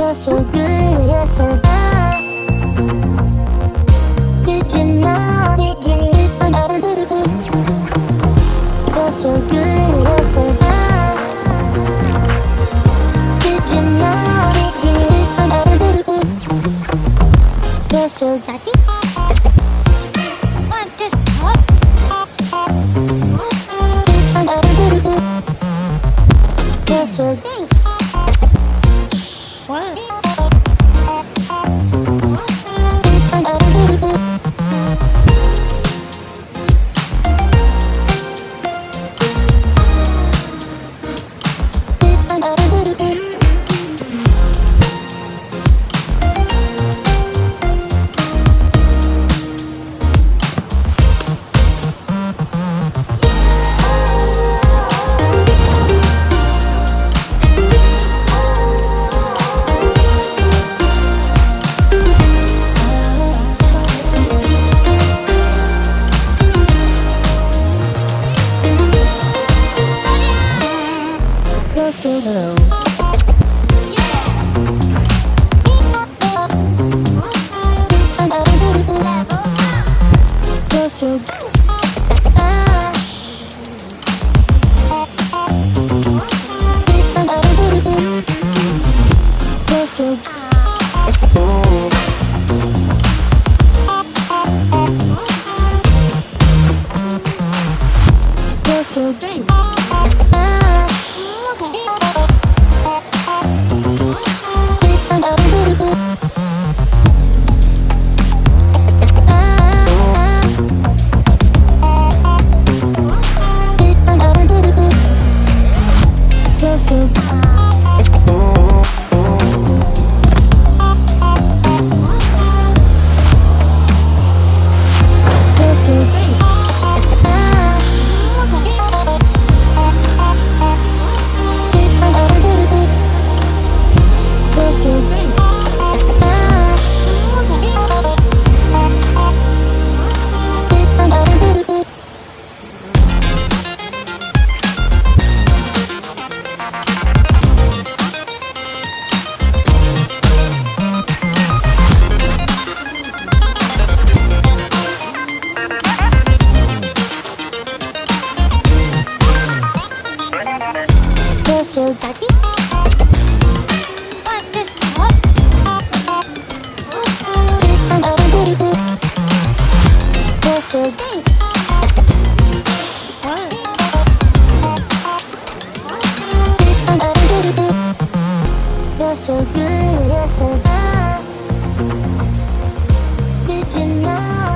You're so good, you're so bad. Did you know? Did you know? You're so good, you're so bad. Did you know? Did you know? You're so daddy. You're so thanks. What? You're so low. You're so You're so You're so thanks. You're so You're so thanks. You're so thanks. You're so daddy. You're so thanks. What? You're so good, you're so bad. Did you know?